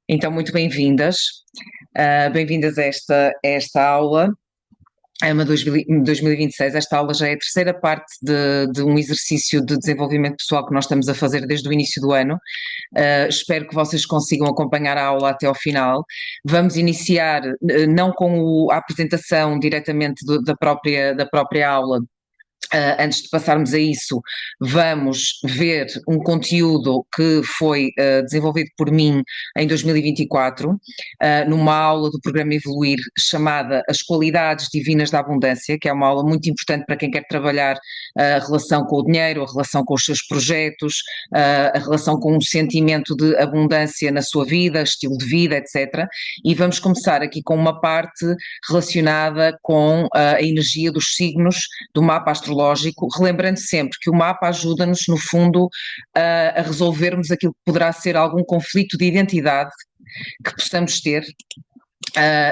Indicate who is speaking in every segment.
Speaker 1: Então, muito bem-vindas. Bem-vindas a esta aula, AMA 2026. Esta aula já é a terceira parte de um exercício de desenvolvimento pessoal que nós estamos a fazer desde o início do ano. Espero que vocês consigam acompanhar a aula até ao final. Vamos iniciar, não com a apresentação diretamente da própria aula. Antes de passarmos a isso, vamos ver um conteúdo que foi desenvolvido por mim em 2024, numa aula do programa Evoluir, chamada As Qualidades Divinas da Abundância, que é uma aula muito importante para quem quer trabalhar a relação com o dinheiro, a relação com os seus projetos, a relação com um sentimento de abundância na sua vida, estilo de vida, etc. E vamos começar aqui com uma parte relacionada com a energia dos signos do mapa astrológico, relembrando sempre que o mapa ajuda-nos, no fundo, a resolvermos aquilo que poderá ser algum conflito de identidade que possamos ter,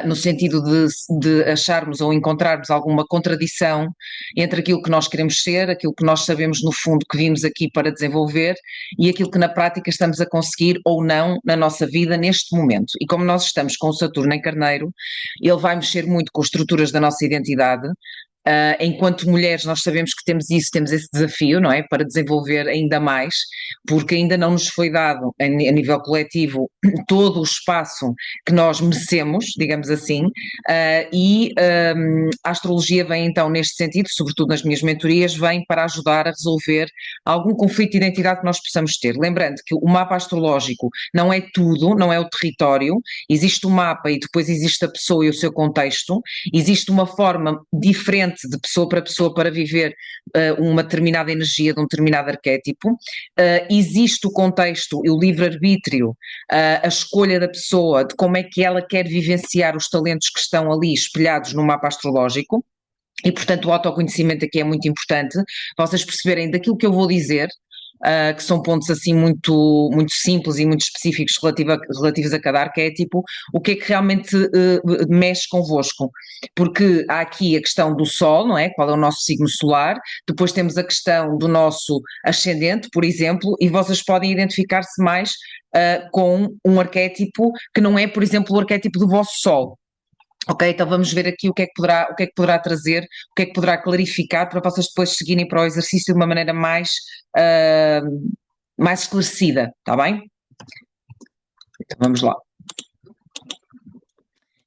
Speaker 1: no sentido de acharmos ou encontrarmos alguma contradição entre aquilo que nós queremos ser, aquilo que nós sabemos no fundo que vimos aqui para desenvolver e aquilo que na prática estamos a conseguir ou não na nossa vida neste momento. E como nós estamos com o Saturno em Carneiro, ele vai mexer muito com as estruturas da nossa identidade. Enquanto mulheres, nós sabemos que temos isso, temos esse desafio, não é? Para desenvolver ainda mais, porque ainda não nos foi dado, a nível coletivo, todo o espaço que nós merecemos, digamos assim, a astrologia vem então neste sentido, sobretudo nas minhas mentorias, vem para ajudar a resolver algum conflito de identidade que nós possamos ter. Lembrando que o mapa astrológico não é tudo, não é o território, existe o mapa e depois existe a pessoa e o seu contexto, existe uma forma diferente de pessoa para viver uma determinada energia de um determinado arquétipo, existe o contexto e o livre-arbítrio, a escolha da pessoa, de como é que ela quer vivenciar os talentos que estão ali espelhados no mapa astrológico. E, portanto, o autoconhecimento aqui é muito importante, vocês perceberem daquilo que eu vou dizer, que são pontos assim muito, muito simples e muito específicos relativos a cada arquétipo, o que é que realmente mexe convosco, porque há aqui a questão do Sol, não é? Qual é o nosso signo solar, depois temos a questão do nosso ascendente, por exemplo, e vocês podem identificar-se mais com um arquétipo que não é, por exemplo, o arquétipo do vosso Sol. Ok, então vamos ver aqui o que é que poderá trazer, o que é que poderá clarificar para vocês depois seguirem para o exercício de uma maneira mais esclarecida, está bem? Então vamos lá.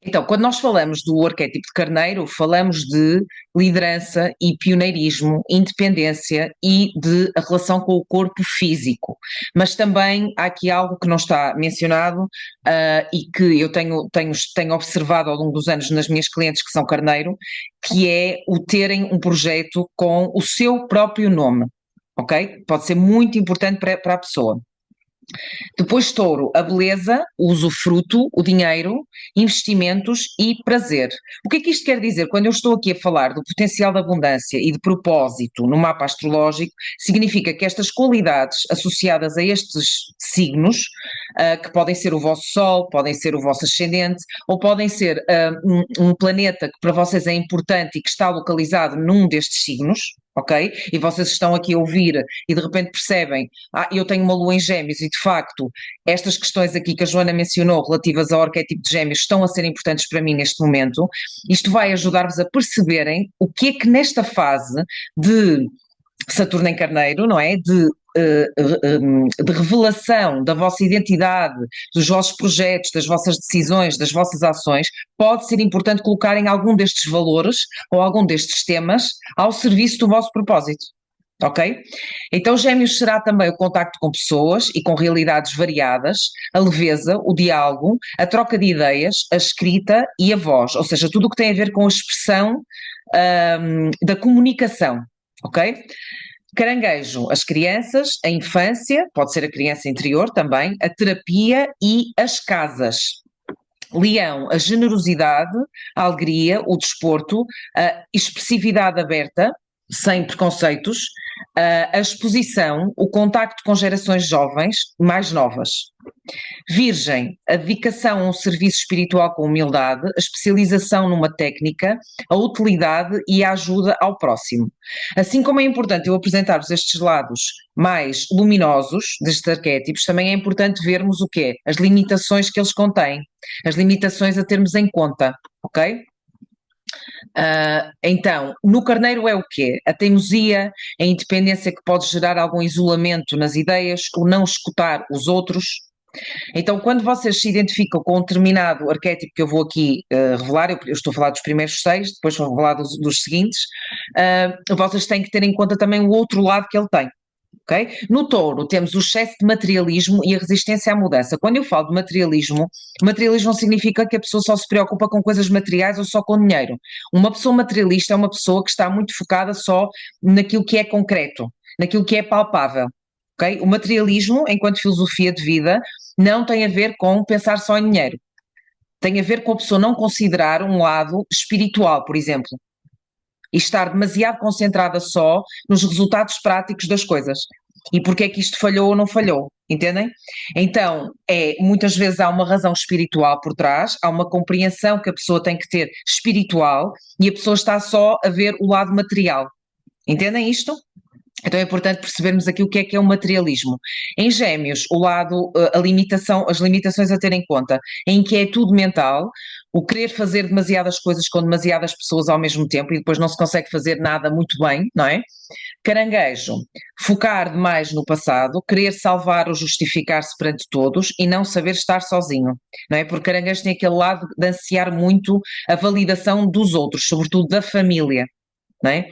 Speaker 1: Então, quando nós falamos do arquétipo de Carneiro, falamos de liderança e pioneirismo, independência e de a relação com o corpo físico. Mas também há aqui algo que não está mencionado, e que eu tenho observado ao longo dos anos nas minhas clientes que são Carneiro, que é o terem um projeto com o seu próprio nome, ok? Pode ser muito importante para a pessoa. Depois touro, a beleza, o usufruto, o dinheiro, investimentos e prazer. O que é que isto quer dizer? Quando eu estou aqui a falar do potencial de abundância e de propósito no mapa astrológico, significa que estas qualidades associadas a estes signos, que podem ser o vosso Sol, podem ser o vosso ascendente, ou podem ser um planeta que para vocês é importante e que está localizado num destes signos, ok? E vocês estão aqui a ouvir e de repente percebem, eu tenho uma lua em Gêmeos e de facto estas questões aqui que a Joana mencionou relativas ao arquétipo de Gêmeos estão a ser importantes para mim neste momento. Isto vai ajudar-vos a perceberem o que é que nesta fase de Saturno em Carneiro, não é? De revelação da vossa identidade, dos vossos projetos, das vossas decisões, das vossas ações, pode ser importante colocarem algum destes valores ou algum destes temas ao serviço do vosso propósito. Ok? Então, Gêmeos será também o contacto com pessoas e com realidades variadas, a leveza, o diálogo, a troca de ideias, a escrita e a voz, ou seja, tudo o que tem a ver com a expressão da comunicação. Ok? Caranguejo, as crianças, a infância, pode ser a criança interior também, a terapia e as casas. Leão, a generosidade, a alegria, o desporto, a expressividade aberta, sem preconceitos, a exposição, o contacto com gerações jovens, mais novas. Virgem, a dedicação a um serviço espiritual com humildade, a especialização numa técnica, a utilidade e a ajuda ao próximo. Assim como é importante eu apresentar-vos estes lados mais luminosos destes arquétipos, também é importante vermos o quê? As limitações que eles contêm, as limitações a termos em conta, ok? Então, no carneiro é o quê? A teimosia, a independência que pode gerar algum isolamento nas ideias, o não escutar os outros. Então, quando vocês se identificam com um determinado arquétipo que eu vou aqui revelar, eu estou a falar dos primeiros 6, depois vou revelar dos seguintes, vocês têm que ter em conta também o outro lado que ele tem. Okay? No touro temos o excesso de materialismo e a resistência à mudança. Quando eu falo de materialismo, materialismo não significa que a pessoa só se preocupa com coisas materiais ou só com dinheiro. Uma pessoa materialista é uma pessoa que está muito focada só naquilo que é concreto, naquilo que é palpável. Okay? O materialismo, enquanto filosofia de vida, não tem a ver com pensar só em dinheiro. Tem a ver com a pessoa não considerar um lado espiritual, por exemplo, e estar demasiado concentrada só nos resultados práticos das coisas. E porque é que isto falhou ou não falhou, entendem? Então, muitas vezes há uma razão espiritual por trás, há uma compreensão que a pessoa tem que ter espiritual e a pessoa está só a ver o lado material. Entendem isto? Então é importante percebermos aqui o que é o materialismo. Em Gêmeos, o lado, a limitação, as limitações a ter em conta, a inquietude mental, o querer fazer demasiadas coisas com demasiadas pessoas ao mesmo tempo e depois não se consegue fazer nada muito bem, não é? Caranguejo, focar demais no passado, querer salvar ou justificar-se perante todos e não saber estar sozinho, não é? Porque Caranguejo tem aquele lado de ansiar muito a validação dos outros, sobretudo da família. Não é?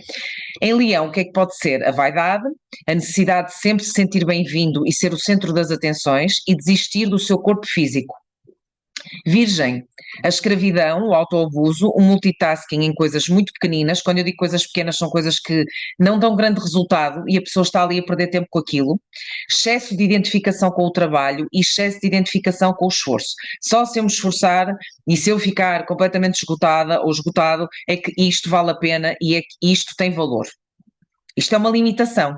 Speaker 1: Em Leão, o que é que pode ser? A vaidade, a necessidade de sempre se sentir bem-vindo e ser o centro das atenções e desistir do seu corpo físico. Virgem, a escravidão, o autoabuso, o multitasking em coisas muito pequeninas. Quando eu digo coisas pequenas, são coisas que não dão grande resultado e a pessoa está ali a perder tempo com aquilo. Excesso de identificação com o trabalho e excesso de identificação com o esforço. Só se eu me esforçar e se eu ficar completamente esgotada ou esgotado, é que isto vale a pena e é que isto tem valor. Isto é uma limitação.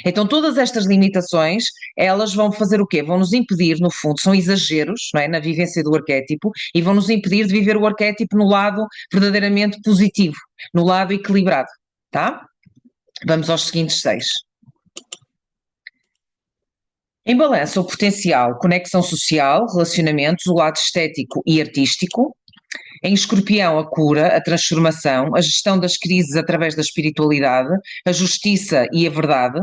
Speaker 1: Então, todas estas limitações, elas vão fazer o quê? Vão nos impedir, no fundo, são exageros, não é, na vivência do arquétipo, e vão nos impedir de viver o arquétipo no lado verdadeiramente positivo, no lado equilibrado, tá? Vamos aos seguintes 6. Em balança, o potencial, conexão social, relacionamentos, o lado estético e artístico. Em Escorpião, a cura, a transformação, a gestão das crises através da espiritualidade, a justiça e a verdade.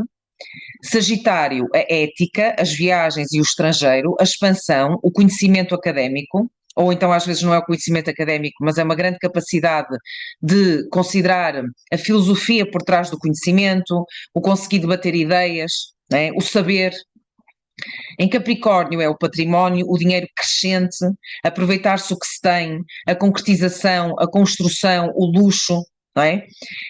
Speaker 1: Sagitário, a ética, as viagens e o estrangeiro, a expansão, o conhecimento académico, ou então às vezes não é o conhecimento académico, mas é uma grande capacidade de considerar a filosofia por trás do conhecimento, o conseguir debater ideias, né? O saber. Em Capricórnio é o património, o dinheiro crescente, aproveitar-se o que se tem, a concretização, a construção, o luxo, não é?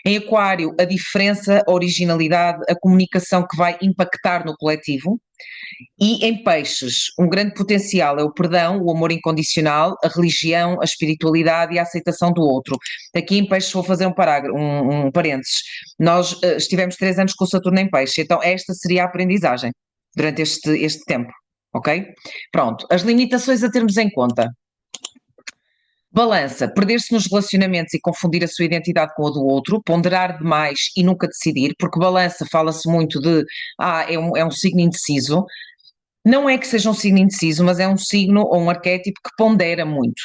Speaker 1: Em Aquário, a diferença, a originalidade, a comunicação que vai impactar no coletivo. E em Peixes, um grande potencial é o perdão, o amor incondicional, a religião, a espiritualidade e a aceitação do outro. Aqui em Peixes vou fazer um parênteses. Nós estivemos 3 anos com o Saturno em Peixe, então esta seria a aprendizagem durante este tempo, ok? Pronto, as limitações a termos em conta. Balança, perder-se nos relacionamentos e confundir a sua identidade com a do outro, ponderar demais e nunca decidir, porque balança fala-se muito de, é um signo indeciso. Não é que seja um signo indeciso, mas é um signo ou um arquétipo que pondera muito.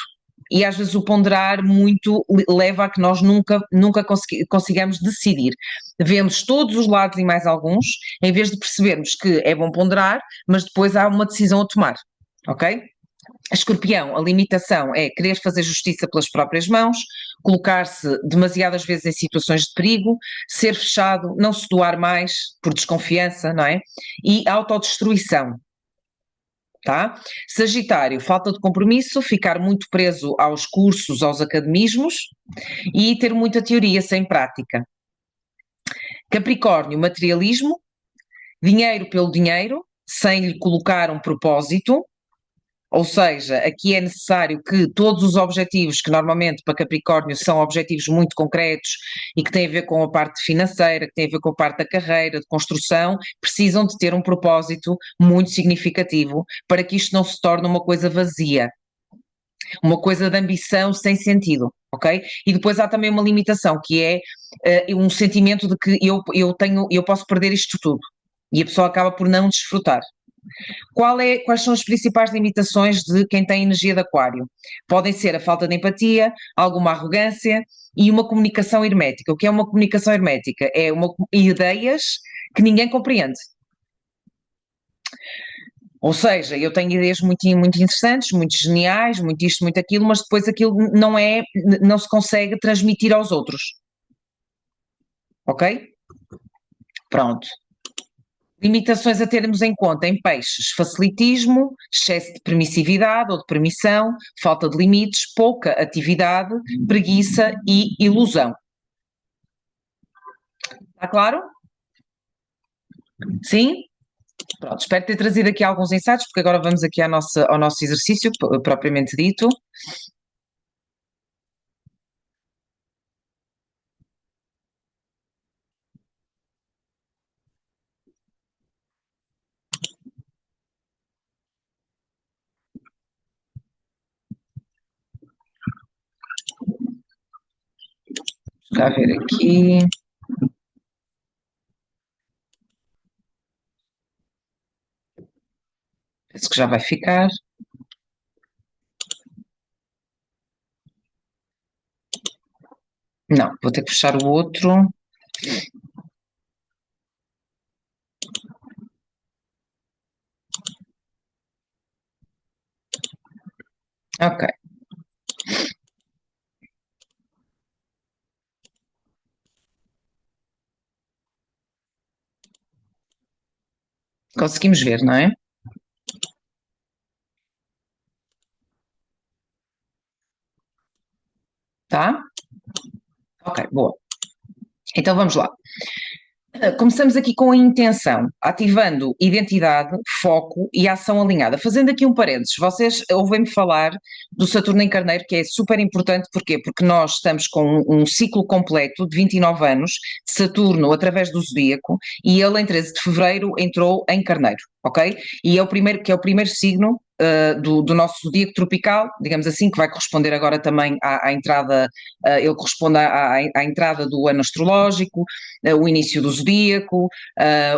Speaker 1: E às vezes o ponderar muito leva a que nós nunca consigamos decidir. Vemos todos os lados e mais alguns, em vez de percebermos que é bom ponderar, mas depois há uma decisão a tomar, ok? Escorpião, a limitação é querer fazer justiça pelas próprias mãos, colocar-se demasiadas vezes em situações de perigo, ser fechado, não se doar mais por desconfiança, não é? E autodestruição. Tá? Sagitário, falta de compromisso, ficar muito preso aos cursos, aos academismos e ter muita teoria sem prática. Capricórnio, materialismo, dinheiro pelo dinheiro, sem lhe colocar um propósito. Ou seja, aqui é necessário que todos os objetivos, que normalmente para Capricórnio são objetivos muito concretos e que têm a ver com a parte financeira, que têm a ver com a parte da carreira, de construção, precisam de ter um propósito muito significativo para que isto não se torne uma coisa vazia, uma coisa de ambição sem sentido, ok? E depois há também uma limitação, que é um sentimento de que eu posso perder isto tudo. E a pessoa acaba por não desfrutar. Quais são as principais limitações de quem tem energia de aquário? Podem ser a falta de empatia, alguma arrogância e uma comunicação hermética. O que é uma comunicação hermética? É ideias que ninguém compreende. Ou seja, eu tenho ideias muito, muito interessantes, muito geniais, muito isto, muito aquilo, mas depois aquilo não se consegue transmitir aos outros. Ok? Pronto. Limitações a termos em conta em peixes: facilitismo, excesso de permissividade ou de permissão, falta de limites, pouca atividade, preguiça e ilusão. Está claro? Sim? Pronto, espero ter trazido aqui alguns insights, porque agora vamos aqui ao nosso exercício propriamente dito. Está a ver aqui. Penso que já vai ficar. Não, vou ter que fechar o outro. Ok. Conseguimos ver, não é? Tá? Ok, boa. Então vamos lá. Começamos aqui com a intenção, ativando identidade, foco e ação alinhada. Fazendo aqui um parênteses, vocês ouvem-me falar do Saturno em Carneiro, que é super importante, porquê? Porque nós estamos com um ciclo completo de 29 anos de Saturno através do zodíaco e ele em 13 de fevereiro entrou em Carneiro, ok? E é o primeiro, que é o primeiro signo do nosso zodíaco tropical, digamos assim, que vai corresponder agora também à entrada, ele corresponde à entrada do ano astrológico, o início do zodíaco,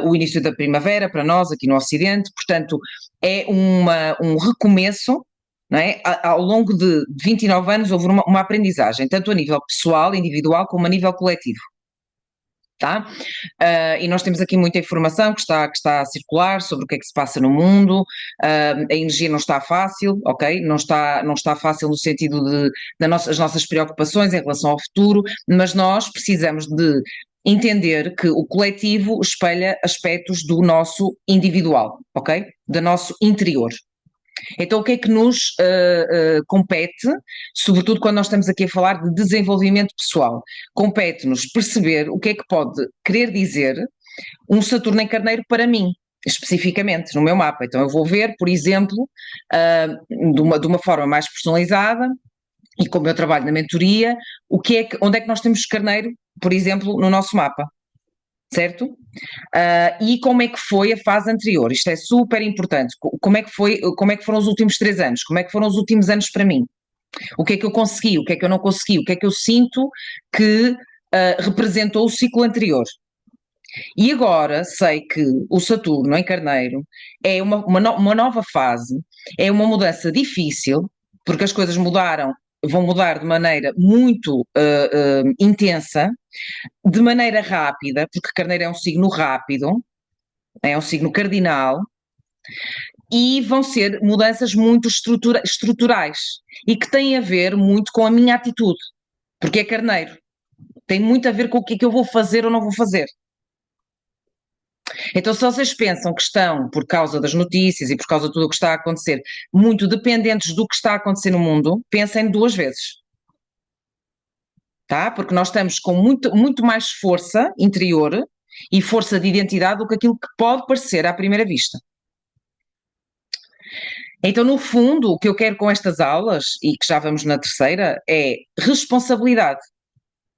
Speaker 1: o início da primavera para nós aqui no Ocidente, portanto é um recomeço, não é? Ao longo de 29 anos houve uma aprendizagem, tanto a nível pessoal, individual, como a nível coletivo. Tá? E nós temos aqui muita informação que está a circular sobre o que é que se passa no mundo, a energia não está fácil, ok? Não está fácil no sentido de as nossas preocupações em relação ao futuro, mas nós precisamos de entender que o coletivo espelha aspectos do nosso individual, ok? Do nosso interior. Então, o que é que nos compete, sobretudo quando nós estamos aqui a falar de desenvolvimento pessoal? Compete-nos perceber o que é que pode querer dizer um Saturno em Carneiro para mim, especificamente no meu mapa. Então, eu vou ver, por exemplo, de uma forma mais personalizada, e como eu trabalho na mentoria, onde é que nós temos Carneiro, por exemplo, no nosso mapa. Certo? E como é que foi a fase anterior? Isto é super importante. Como é que foram os últimos 3 anos? Como é que foram os últimos anos para mim? O que é que eu consegui? O que é que eu não consegui? O que é que eu sinto que representou o ciclo anterior? E agora sei que o Saturno em Carneiro é uma nova fase, é uma mudança difícil, porque as coisas vão mudar de maneira muito intensa, de maneira rápida, porque Carneiro é um signo rápido, é um signo cardinal, e vão ser mudanças muito estruturais e que têm a ver muito com a minha atitude, porque é Carneiro. Tem muito a ver com o que é que eu vou fazer ou não vou fazer. Então, se vocês pensam que estão, por causa das notícias e por causa de tudo o que está a acontecer, muito dependentes do que está a acontecer no mundo, pensem 2 vezes. Tá? Porque nós estamos com muito, muito mais força interior e força de identidade do que aquilo que pode parecer à primeira vista. Então, no fundo, o que eu quero com estas aulas, e que já vamos na terceira, é responsabilidade.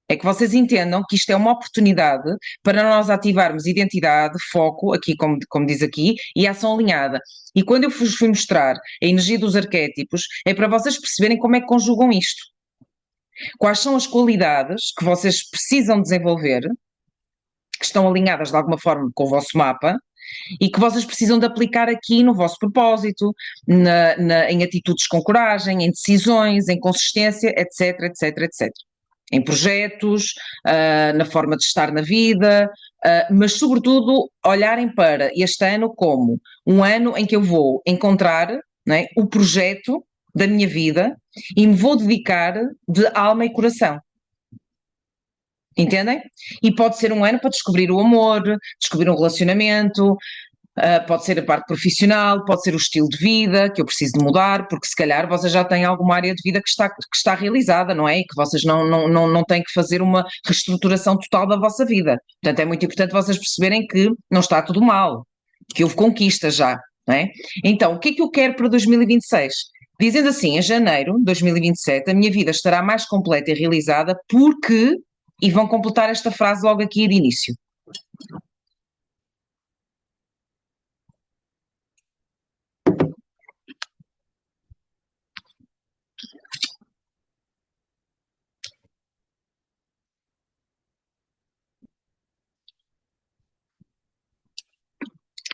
Speaker 1: É que vocês entendam que isto é uma oportunidade para nós ativarmos identidade, foco, aqui como diz aqui, e ação alinhada. E quando eu vos fui mostrar a energia dos arquétipos, é para vocês perceberem como é que conjugam isto. Quais são as qualidades que vocês precisam desenvolver, que estão alinhadas de alguma forma com o vosso mapa, e que vocês precisam de aplicar aqui no vosso propósito, em atitudes com coragem, em decisões, em consistência, etc, etc, etc. Em projetos, na forma de estar na vida, mas sobretudo olharem para este ano como um ano em que eu vou encontrar, não é, o projeto da minha vida e me vou dedicar de alma e coração. Entendem? E pode ser um ano para descobrir o amor, descobrir um relacionamento, pode ser a parte profissional, pode ser o estilo de vida que eu preciso de mudar, porque se calhar vocês já têm alguma área de vida que está realizada, não é? E que vocês não têm que fazer uma reestruturação total da vossa vida. Portanto, é muito importante vocês perceberem que não está tudo mal, que houve conquistas já, não é? Então, o que é que eu quero para 2026? Dizendo assim, em janeiro de 2027, a minha vida estará mais completa e realizada porque, e vão completar esta frase logo aqui de início.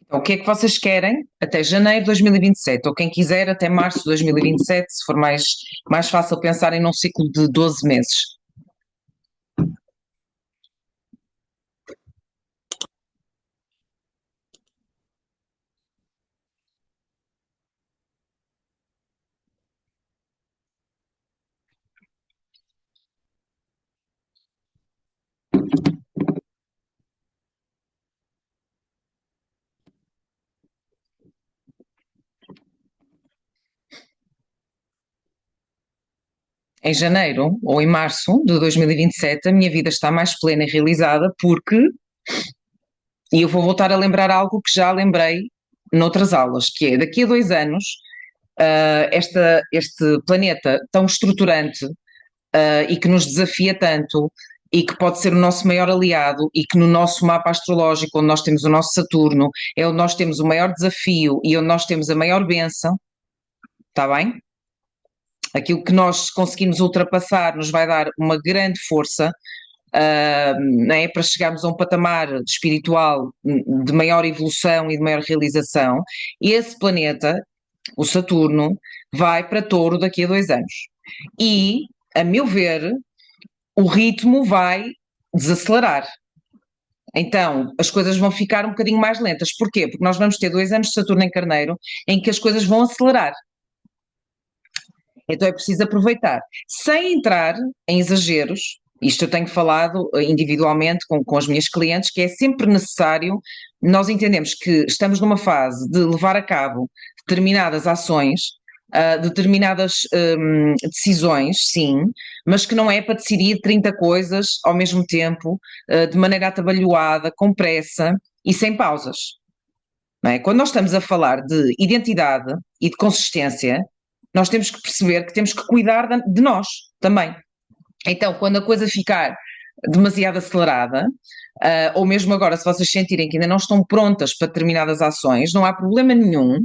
Speaker 1: Então, o que é que vocês querem até janeiro de 2027? Ou quem quiser até março de 2027, se for mais fácil pensarem num ciclo de 12 meses. Em janeiro ou em março de 2027, a minha vida está mais plena e realizada porque, e eu vou voltar a lembrar algo que já lembrei noutras aulas, que é daqui a 2 anos, este planeta tão estruturante, e que nos desafia tanto e que pode ser o nosso maior aliado e que no nosso mapa astrológico, onde nós temos o nosso Saturno, é onde nós temos o maior desafio e onde nós temos a maior bênção, está bem? Aquilo que nós conseguimos ultrapassar nos vai dar uma grande força, né, para chegarmos a um patamar espiritual de maior evolução e de maior realização. E esse planeta, o Saturno, vai para Touro daqui a 2 anos. E, a meu ver, o ritmo vai desacelerar. Então, as coisas vão ficar um bocadinho mais lentas. Porquê? Porque nós vamos ter 2 anos de Saturno em Carneiro em que as coisas vão acelerar. Então é preciso aproveitar, sem entrar em exageros. Isto eu tenho falado individualmente com as minhas clientes, que é sempre necessário, nós entendemos que estamos numa fase de levar a cabo determinadas ações, determinadas decisões, sim, mas que não é para decidir 30 coisas ao mesmo tempo, de maneira atabalhoada, com pressa e sem pausas. Não é? Quando nós estamos a falar de identidade e de consistência, nós temos que perceber que temos que cuidar de nós também. Então, quando a coisa ficar demasiado acelerada, ou mesmo agora, se vocês sentirem que ainda não estão prontas para determinadas ações, não há problema nenhum,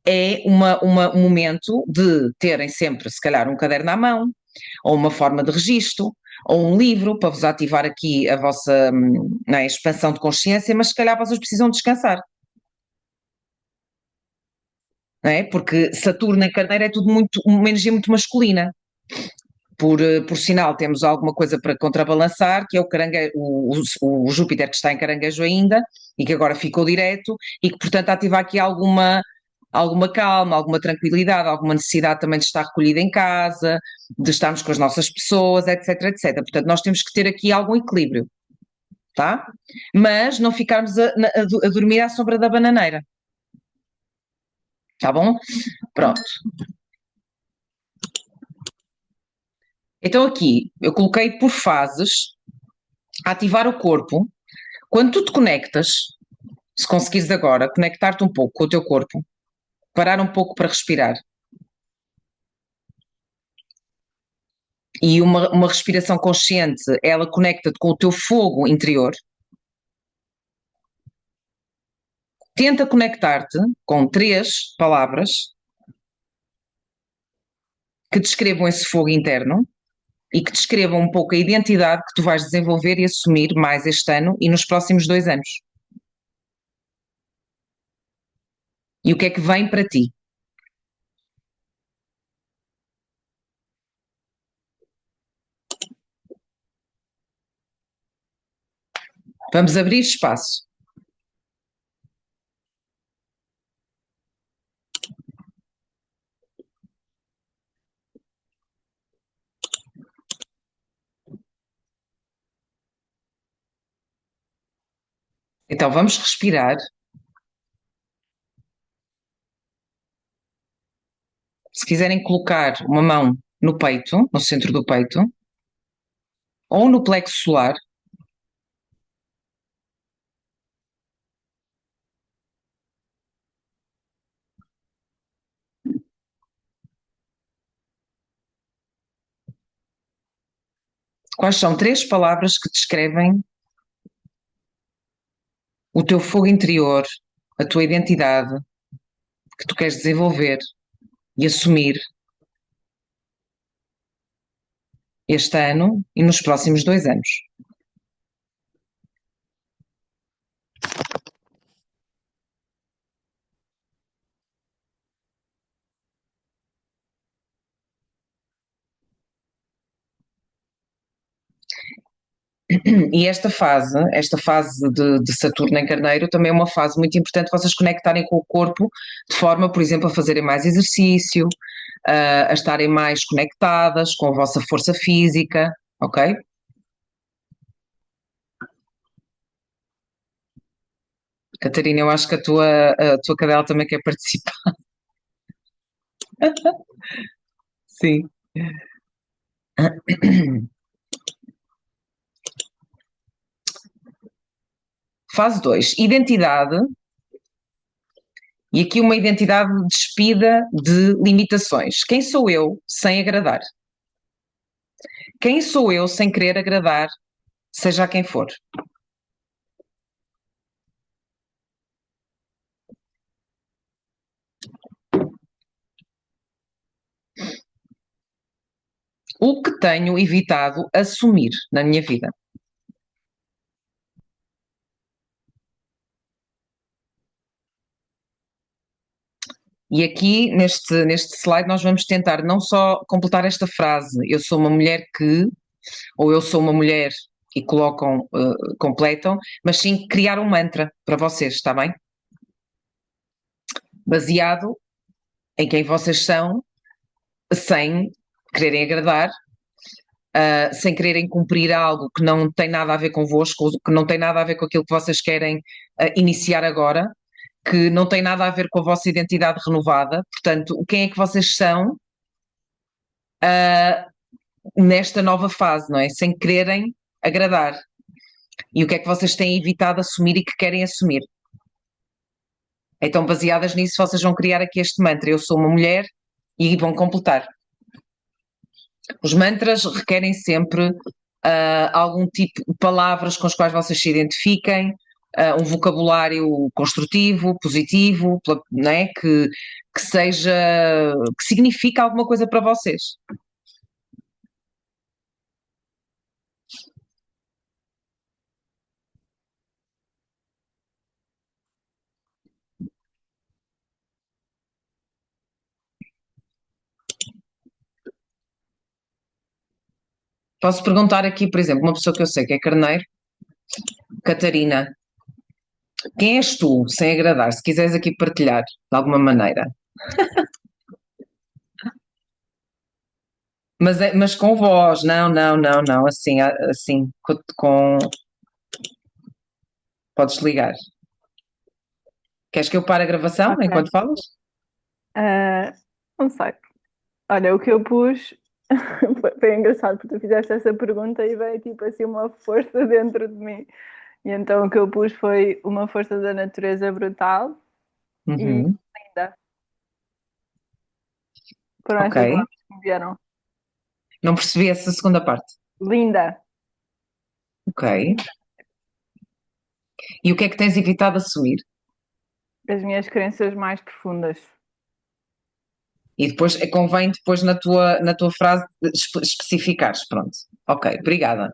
Speaker 1: é um momento de terem sempre, se calhar, um caderno à mão, ou uma forma de registro, ou um livro para vos ativar aqui a vossa expansão de consciência, mas se calhar vocês precisam descansar. Não é? Porque Saturno em Carneiro é tudo uma energia muito masculina. Por sinal, temos alguma coisa para contrabalançar, que é o caranguejo, o Júpiter que está em Caranguejo ainda, e que agora ficou direto, e que, portanto, ativa aqui alguma calma, alguma tranquilidade, alguma necessidade também de estar recolhida em casa, de estarmos com as nossas pessoas, etc, etc. Portanto, nós temos que ter aqui algum equilíbrio, tá? Mas não ficarmos a dormir à sombra da bananeira, tá bom? Pronto. Então aqui eu coloquei por fases, ativar o corpo. Quando tu te conectas, se conseguires agora, conectar-te um pouco com o teu corpo, Parar um pouco para respirar. E uma respiração consciente, ela conecta-te com o teu fogo interior. Tenta conectar-te com 3 palavras que descrevam esse fogo interno e que descrevam um pouco a identidade que tu vais desenvolver e assumir mais este ano e nos próximos 2 anos. E o que é que vem para ti? Vamos abrir espaço. Então vamos respirar. Se quiserem colocar uma mão no peito, no centro do peito, ou no plexo solar, quais são 3 palavras que descrevem o teu fogo interior, a tua identidade que tu queres desenvolver e assumir este ano e nos próximos 2 anos? E esta fase de Saturno em Carneiro também é uma fase muito importante vocês conectarem com o corpo de forma, por exemplo, a fazerem mais exercício, a estarem mais conectadas com a vossa força física, ok? Catarina, eu acho que a tua cadela também quer participar. Sim. Fase 2, identidade. E aqui uma identidade despida de limitações. Quem sou eu sem agradar? Quem sou eu sem querer agradar, seja a quem for? O que tenho evitado assumir na minha vida? E aqui, neste slide, nós vamos tentar não só completar esta frase, eu sou uma mulher que, ou eu sou uma mulher, e colocam, completam, mas sim criar um mantra para vocês, está bem? Baseado em quem vocês são, sem quererem agradar, sem quererem cumprir algo que não tem nada a ver convosco, que não tem nada a ver com aquilo que vocês querem iniciar agora, que não tem nada a ver com a vossa identidade renovada. Portanto, quem é que vocês são nesta nova fase, não é? Sem quererem agradar. E o que é que vocês têm evitado assumir e que querem assumir. Então, baseadas nisso, vocês vão criar aqui este mantra. Eu sou uma mulher e vão completar. Os mantras requerem sempre algum tipo de palavras com as quais vocês se identifiquem, um vocabulário construtivo, positivo, não é? Que seja, que signifique alguma coisa para vocês. Posso perguntar aqui, por exemplo, uma pessoa que eu sei que é carneiro, Catarina, quem és tu, sem agradar, se quiseres aqui partilhar de alguma maneira? Mas com voz, não, não, não, não, assim, assim, podes ligar. Queres que eu pare a gravação
Speaker 2: Ok.
Speaker 1: enquanto falas?
Speaker 2: Ah, não sei. Olha, o que eu pus foi engraçado porque tu fizeste essa pergunta e veio tipo assim uma força dentro de mim. E então o que eu pus foi uma força da natureza brutal e
Speaker 1: Uhum.
Speaker 2: linda. Foram
Speaker 1: Ok.
Speaker 2: estas palavras que me vieram.
Speaker 1: Não percebi essa segunda parte.
Speaker 2: Linda.
Speaker 1: Ok. E o que é que tens evitado assumir?
Speaker 2: As minhas crenças mais profundas.
Speaker 1: E depois convém depois na tua frase especificares. Pronto. Ok, obrigada.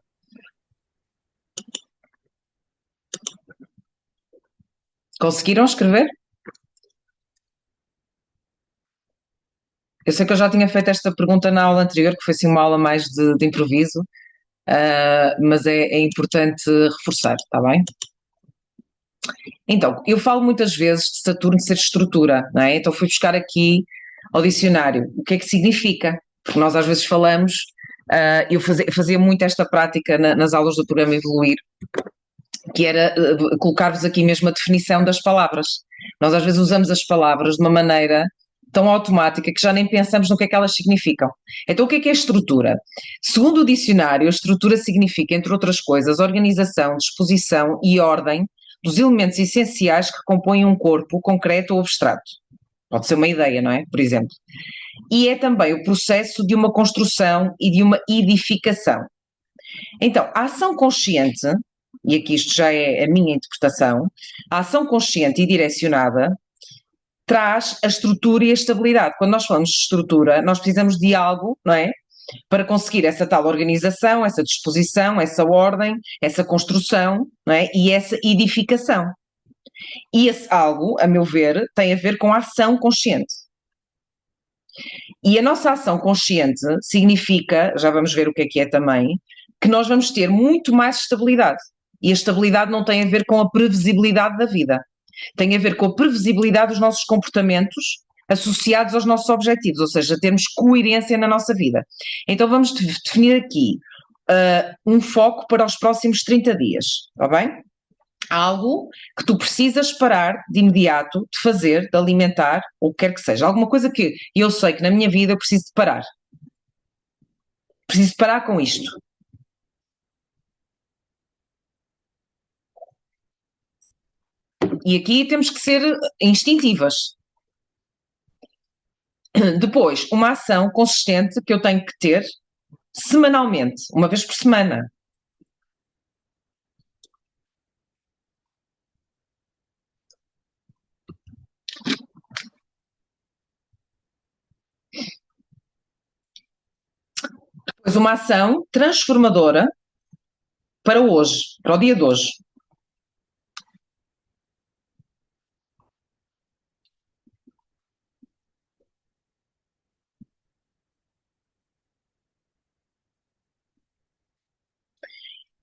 Speaker 1: Conseguiram escrever? Eu sei que eu já tinha feito esta pergunta na aula anterior, que foi assim uma aula mais de improviso, mas é importante reforçar, está bem? Então, eu falo muitas vezes de Saturno ser estrutura, não é? Então fui buscar aqui ao dicionário o que é que significa, porque nós às vezes falamos, eu fazia muito esta prática nas aulas do programa Evoluir, que era colocar-vos aqui mesmo a definição das palavras. Nós às vezes usamos as palavras de uma maneira tão automática que já nem pensamos no que é que elas significam. Então, o que é estrutura? Segundo o dicionário, a estrutura significa, entre outras coisas, organização, disposição e ordem dos elementos essenciais que compõem um corpo concreto ou abstrato. Pode ser uma ideia, não é? Por exemplo. E é também o processo de uma construção e de uma edificação. Então, a ação consciente, e aqui isto já é a minha interpretação, a ação consciente e direcionada traz a estrutura e a estabilidade. Quando nós falamos de estrutura, nós precisamos de algo, não é? Para conseguir essa tal organização, essa disposição, essa ordem, essa construção, não é? E essa edificação. E esse algo, a meu ver, tem a ver com a ação consciente. E a nossa ação consciente significa, já vamos ver o que é também, que nós vamos ter muito mais estabilidade. E a estabilidade não tem a ver com a previsibilidade da vida. Tem a ver com a previsibilidade dos nossos comportamentos associados aos nossos objetivos, ou seja, termos coerência na nossa vida. Então vamos definir aqui um foco para os próximos 30 dias, está bem? Algo que tu precisas parar de imediato de fazer, de alimentar, ou o que quer que seja. Alguma coisa que eu sei que na minha vida eu preciso de parar. Preciso de parar com isto. E aqui temos que ser instintivas. Depois, uma ação consistente que eu tenho que ter semanalmente, uma vez por semana. Depois, uma ação transformadora para hoje, para o dia de hoje.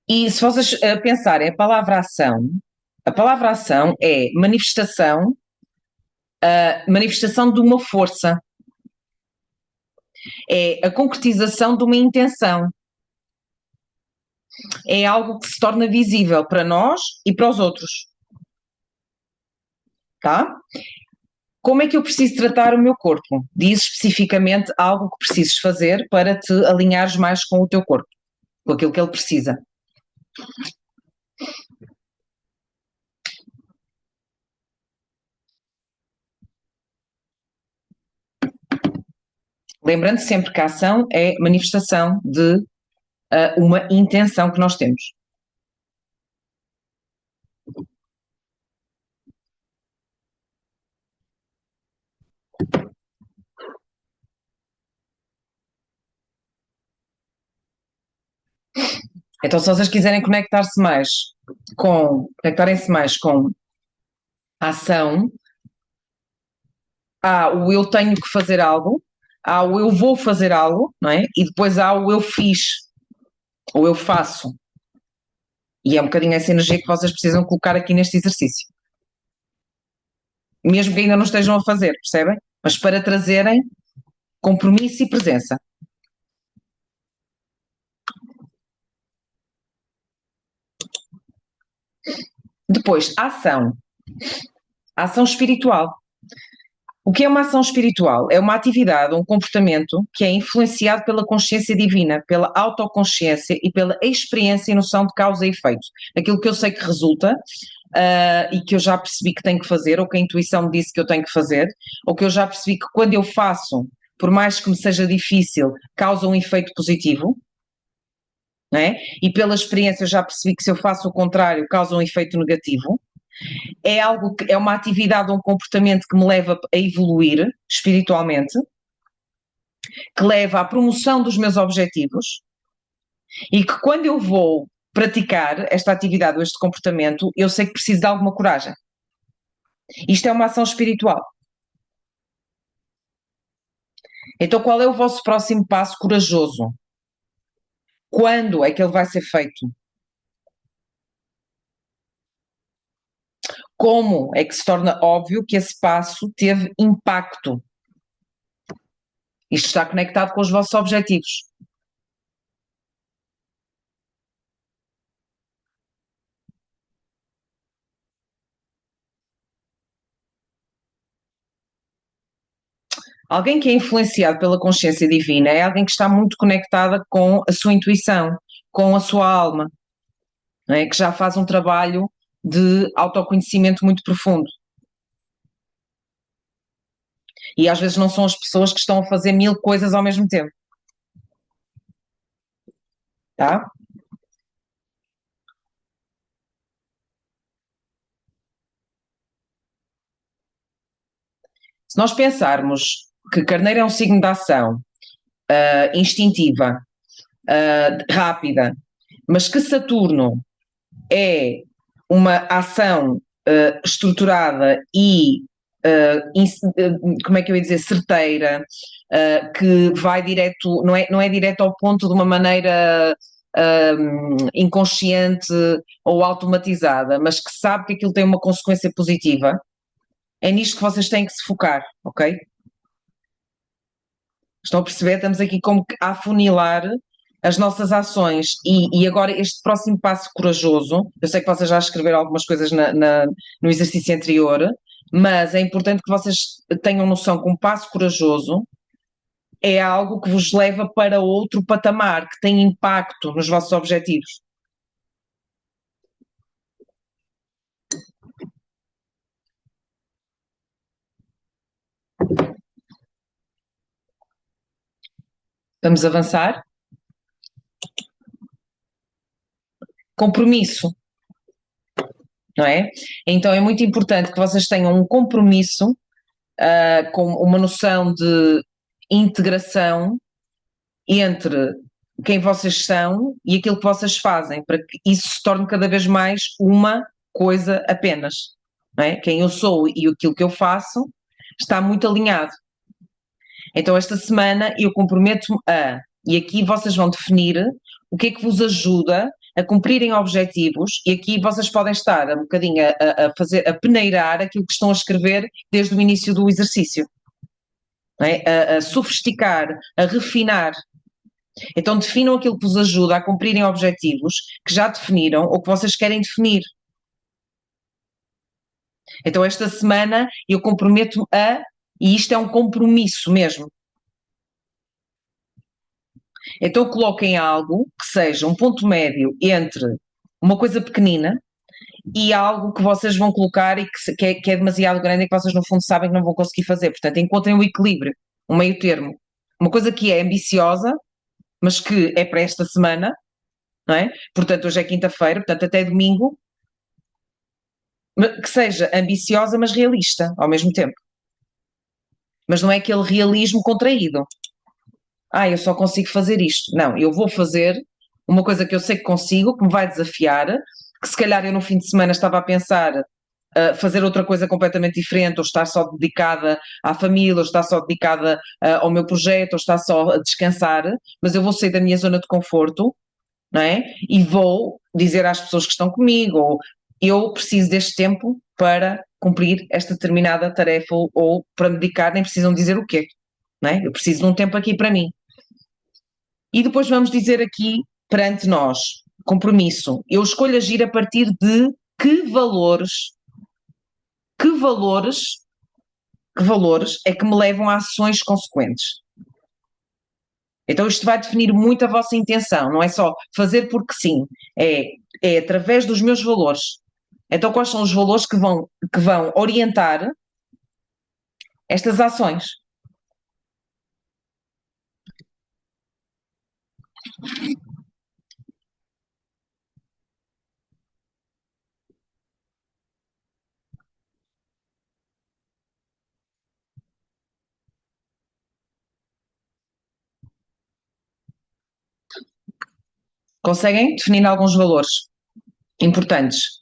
Speaker 1: E se vocês pensarem, a palavra ação é manifestação de uma força, é a concretização de uma intenção, é algo que se torna visível para nós e para os outros. Tá? Como é que eu preciso tratar o meu corpo? Diz especificamente algo que precisas fazer para te alinhares mais com o teu corpo, com aquilo que ele precisa. Lembrando sempre que a ação é manifestação de uma intenção que nós temos. Então, se vocês quiserem conectarem-se mais com a ação, há o eu tenho que fazer algo, há o eu vou fazer algo, não é? E depois há o eu fiz, ou eu faço. E é um bocadinho essa energia que vocês precisam colocar aqui neste exercício. Mesmo que ainda não estejam a fazer, percebem? Mas para trazerem compromisso e presença. Depois, a ação. A ação espiritual. O que é uma ação espiritual? É uma atividade, um comportamento que é influenciado pela consciência divina, pela autoconsciência e pela experiência e noção de causa e efeito. Aquilo que eu sei que resulta e que eu já percebi que tenho que fazer, ou que a intuição me disse que eu tenho que fazer, ou que eu já percebi que quando eu faço por mais que me seja difícil, causa um efeito positivo, não é? E pela experiência eu já percebi que se eu faço o contrário, causa um efeito negativo. É algo que é uma atividade, um comportamento que me leva a evoluir espiritualmente, que leva à promoção dos meus objetivos e que quando eu vou praticar esta atividade ou este comportamento, eu sei que preciso de alguma coragem. Isto é uma ação espiritual. Então, qual é o vosso próximo passo corajoso? Quando é que ele vai ser feito? Como é que se torna óbvio que esse passo teve impacto? Isto está conectado com os vossos objetivos. Alguém que é influenciado pela consciência divina é alguém que está muito conectada com a sua intuição, com a sua alma, não é? Que já faz um trabalho de autoconhecimento muito profundo. E às vezes não são as pessoas que estão a fazer mil coisas ao mesmo tempo. Tá? Se nós pensarmos que Carneiro é um signo de ação, instintiva, rápida, mas que Saturno é uma ação estruturada e, como é que eu ia dizer, certeira, que vai direto, não é direto ao ponto de uma maneira inconsciente ou automatizada, mas que sabe que aquilo tem uma consequência positiva, é nisto que vocês têm que se focar, ok? Estão a perceber? Estamos aqui como que a afunilar as nossas ações e agora este próximo passo corajoso, eu sei que vocês já escreveram algumas coisas no exercício anterior, mas é importante que vocês tenham noção que um passo corajoso é algo que vos leva para outro patamar, que tem impacto nos vossos objetivos. Vamos avançar? Compromisso, não é? Então é muito importante que vocês tenham um compromisso com uma noção de integração entre quem vocês são e aquilo que vocês fazem, para que isso se torne cada vez mais uma coisa apenas. Não é? Quem eu sou e aquilo que eu faço está muito alinhado. Então, esta semana eu comprometo-me e aqui vocês vão definir o que é que vos ajuda a cumprirem objetivos, e aqui vocês podem estar um bocadinho a peneirar aquilo que estão a escrever desde o início do exercício. Não é? A sofisticar, a refinar. Então definam aquilo que vos ajuda a cumprirem objetivos que já definiram ou que vocês querem definir. Então esta semana eu comprometo-me e isto é um compromisso mesmo. Então coloquem algo que seja um ponto médio entre uma coisa pequenina e algo que vocês vão colocar e que é demasiado grande e que vocês no fundo sabem que não vão conseguir fazer. Portanto, encontrem o equilíbrio, um meio termo. Uma coisa que é ambiciosa, mas que é para esta semana, não é? Portanto, hoje é quinta-feira, portanto, até domingo, que seja ambiciosa, mas realista ao mesmo tempo. Mas não é aquele realismo contraído. Eu só consigo fazer isto. Não, eu vou fazer uma coisa que eu sei que consigo, que me vai desafiar, que se calhar eu no fim de semana estava a pensar fazer outra coisa completamente diferente, ou estar só dedicada à família, ou estar só dedicada ao meu projeto, ou estar só a descansar, mas eu vou sair da minha zona de conforto, não é? E vou dizer às pessoas que estão comigo, ou eu preciso deste tempo para cumprir esta determinada tarefa, ou para me dedicar, nem precisam dizer o quê, não é? Eu preciso de um tempo aqui para mim. E depois vamos dizer aqui, perante nós, compromisso, eu escolho agir a partir de que valores, que valores, que valores é que me levam a ações consequentes. Então isto vai definir muito a vossa intenção, não é só fazer porque sim, é através dos meus valores. Então quais são os valores que vão orientar estas ações? Conseguem definir alguns valores importantes?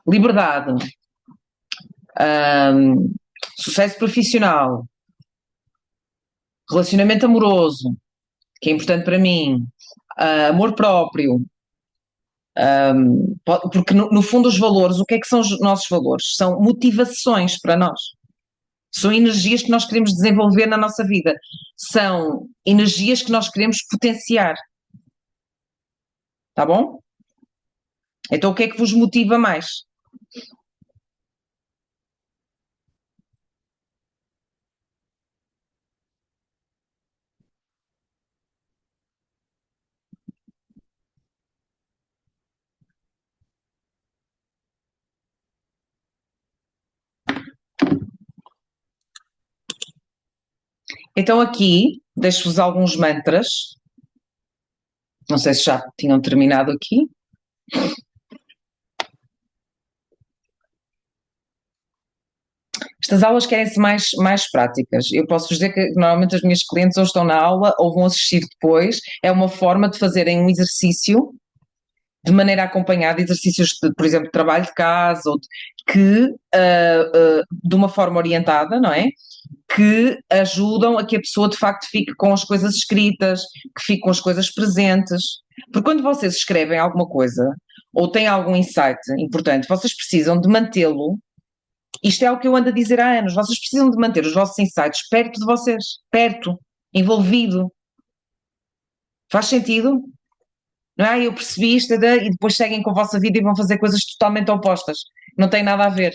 Speaker 1: Liberdade, sucesso profissional, relacionamento amoroso, que é importante para mim, amor próprio, porque no fundo os valores, o que é que são os nossos valores? São motivações para nós. São energias que nós queremos desenvolver na nossa vida. São energias que nós queremos potenciar. Tá bom? Então o que é que vos motiva mais? Então aqui deixo-vos alguns mantras. Não sei se já tinham terminado aqui. Estas aulas querem-se mais práticas. Eu posso vos dizer que normalmente as minhas clientes ou estão na aula ou vão assistir depois. É uma forma de fazerem um exercício de maneira acompanhada, exercícios, por exemplo, de trabalho de casa, ou de uma forma orientada, não é? Que ajudam a que a pessoa de facto fique com as coisas escritas, que fique com as coisas presentes. Porque quando vocês escrevem alguma coisa ou têm algum insight importante, vocês precisam de mantê-lo. Isto é o que eu ando a dizer há anos. Vocês precisam de manter os vossos insights perto de vocês, perto, envolvido. Faz sentido? Não é? Eu percebi isto e depois seguem com a vossa vida e vão fazer coisas totalmente opostas. Não tem nada a ver,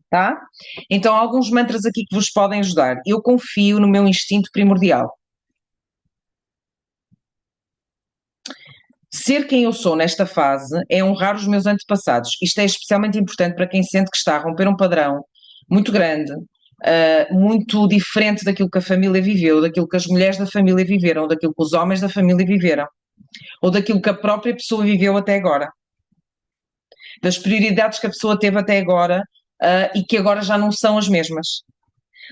Speaker 1: tá? Então, alguns mantras aqui que vos podem ajudar. Eu confio no meu instinto primordial. Ser quem eu sou nesta fase é honrar os meus antepassados. Isto é especialmente importante para quem sente que está a romper um padrão muito grande, muito diferente daquilo que a família viveu, daquilo que as mulheres da família viveram, daquilo que os homens da família viveram, ou daquilo que a própria pessoa viveu até agora, das prioridades que a pessoa teve até agora, e que agora já não são as mesmas.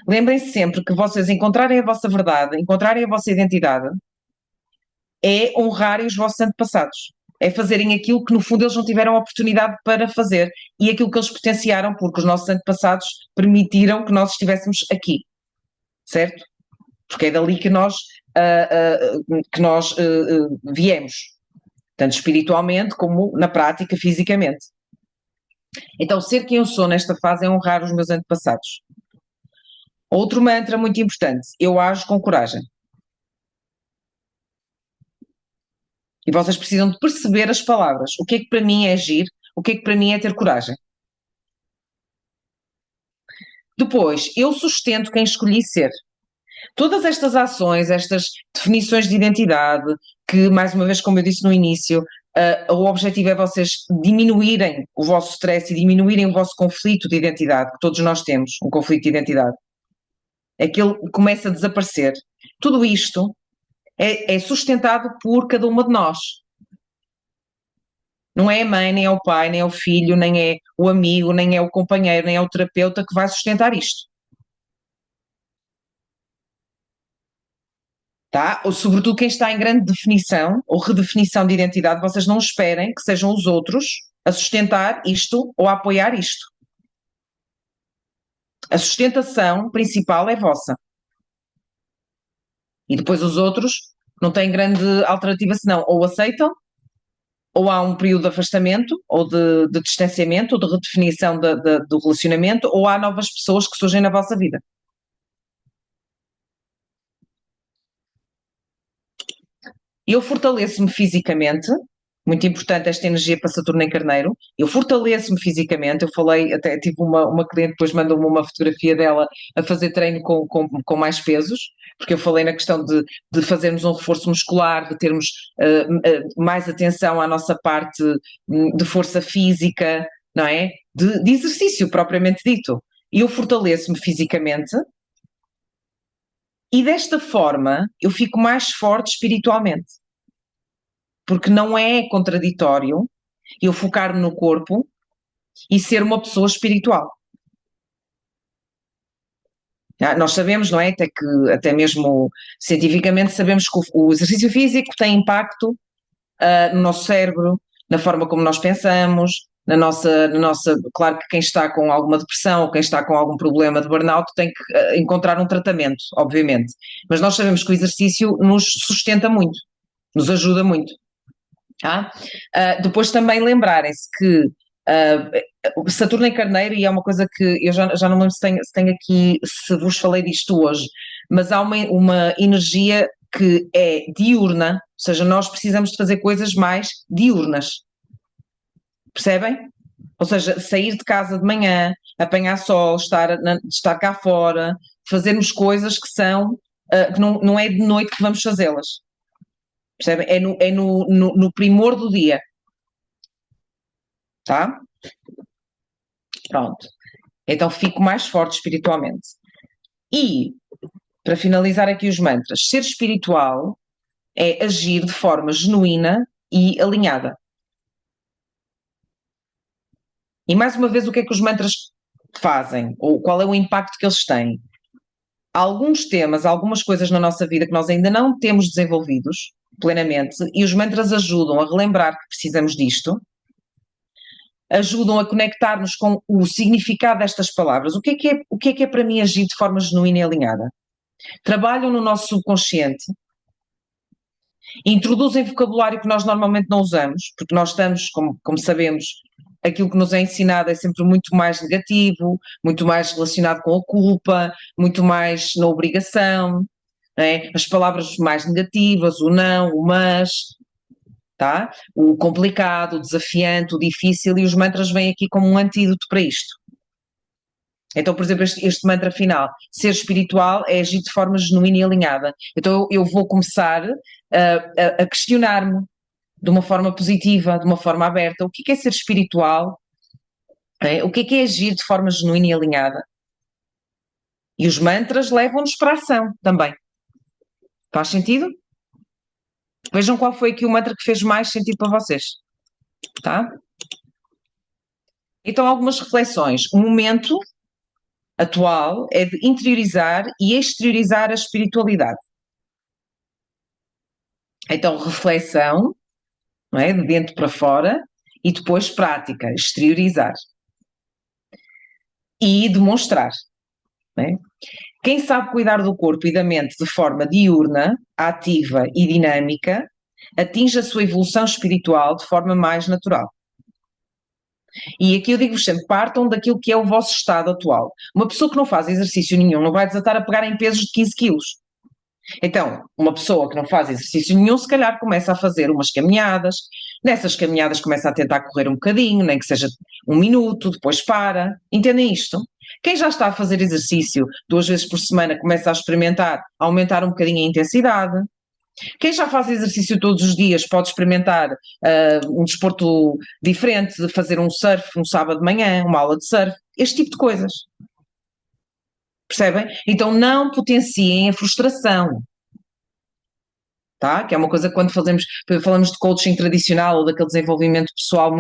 Speaker 1: Lembrem-se sempre que vocês encontrarem a vossa verdade, encontrarem a vossa identidade, é honrarem os vossos antepassados. É fazerem aquilo que no fundo eles não tiveram oportunidade para fazer e aquilo que eles potenciaram porque os nossos antepassados permitiram que nós estivéssemos aqui, certo? Porque é dali que nós viemos, tanto espiritualmente como na prática, fisicamente. Então, ser quem eu sou nesta fase é honrar os meus antepassados. Outro mantra muito importante, eu ajo com coragem. E vocês precisam de perceber as palavras. O que é que para mim é agir? O que é que para mim é ter coragem? Depois, eu sustento quem escolhi ser. Todas estas ações, estas definições de identidade, que, mais uma vez, como eu disse no início, o objetivo é vocês diminuírem o vosso stress e diminuírem o vosso conflito de identidade, que todos nós temos, um conflito de identidade. É que ele começa a desaparecer. Tudo isto é sustentado por cada uma de nós. Não é a mãe, nem é o pai, nem é o filho, nem é o amigo, nem é o companheiro, nem é o terapeuta que vai sustentar isto. Tá? Ou sobretudo quem está em grande definição ou redefinição de identidade, vocês não esperem que sejam os outros a sustentar isto ou a apoiar isto. A sustentação principal é vossa. E depois os outros não têm grande alternativa senão ou aceitam, ou há um período de afastamento, ou de distanciamento, ou de redefinição do relacionamento, ou há novas pessoas que surgem na vossa vida. Eu fortaleço-me fisicamente, muito importante esta energia para Saturno em Carneiro. Eu fortaleço-me fisicamente. Eu falei, até tive uma cliente, depois mandou-me uma fotografia dela a fazer treino com mais pesos, porque eu falei na questão de fazermos um reforço muscular, de termos mais atenção à nossa parte de força física, não é? De exercício propriamente dito. E eu fortaleço-me fisicamente E desta forma eu fico mais forte espiritualmente, porque não é contraditório eu focar-me no corpo e ser uma pessoa espiritual. Nós sabemos, não é? Até mesmo cientificamente sabemos que o exercício físico tem impacto no nosso cérebro, na forma como nós pensamos, claro que quem está com alguma depressão ou quem está com algum problema de burnout tem que encontrar um tratamento, obviamente. Mas nós sabemos que o exercício nos sustenta muito, nos ajuda muito. Tá? Depois também lembrarem-se que Saturno em Carneiro, e é uma coisa que eu já não lembro se tenho aqui, se vos falei disto hoje, mas há uma energia que é diurna, ou seja, nós precisamos de fazer coisas mais diurnas, percebem? Ou seja, sair de casa de manhã, apanhar sol, estar cá fora, fazermos coisas que não é de noite que vamos fazê-las, percebem? É no primor do dia, tá? Pronto. Então fico mais forte espiritualmente. E, para finalizar aqui os mantras, ser espiritual é agir de forma genuína e alinhada. E mais uma vez, o que é que os mantras fazem? Ou qual é o impacto que eles têm? Há alguns temas, algumas coisas na nossa vida que nós ainda não temos desenvolvidos plenamente, e os mantras ajudam a relembrar que precisamos disto, ajudam a conectar-nos com o significado destas palavras. O que é para mim agir de forma genuína e alinhada? Trabalham no nosso subconsciente, introduzem vocabulário que nós normalmente não usamos, porque nós estamos, como sabemos, aquilo que nos é ensinado é sempre muito mais negativo, muito mais relacionado com a culpa, muito mais na obrigação, né? As palavras mais negativas, o não, o mas, tá? O complicado, o desafiante, o difícil, e os mantras vêm aqui como um antídoto para isto. Então, por exemplo, este mantra final, ser espiritual é agir de forma genuína e alinhada. Então eu vou começar a questionar-me de uma forma positiva, de uma forma aberta. O que é ser espiritual? O que é agir de forma genuína e alinhada? E os mantras levam-nos para a ação também. Faz sentido? Vejam qual foi aqui o mantra que fez mais sentido para vocês. Tá? Então, algumas reflexões. O momento atual é de interiorizar e exteriorizar a espiritualidade. Então, reflexão, não é? De dentro para fora, e depois prática, exteriorizar. E demonstrar. Não é? Quem sabe cuidar do corpo e da mente de forma diurna, ativa e dinâmica, atinge a sua evolução espiritual de forma mais natural. E aqui eu digo-vos sempre, partam daquilo que é o vosso estado atual. Uma pessoa que não faz exercício nenhum não vai desatar a pegar em pesos de 15 quilos. Então, uma pessoa que não faz exercício nenhum, se calhar começa a fazer umas caminhadas, nessas caminhadas começa a tentar correr um bocadinho, nem que seja 1 minuto, depois para. Entendem isto? Quem já está a fazer exercício 2 vezes por semana começa a experimentar, aumentar um bocadinho a intensidade. Quem já faz exercício todos os dias pode experimentar um desporto diferente, de fazer um surf um sábado de manhã, uma aula de surf, este tipo de coisas. Percebem? Então não potenciem a frustração. Tá? Que é uma coisa que quando falamos de coaching tradicional ou daquele desenvolvimento pessoal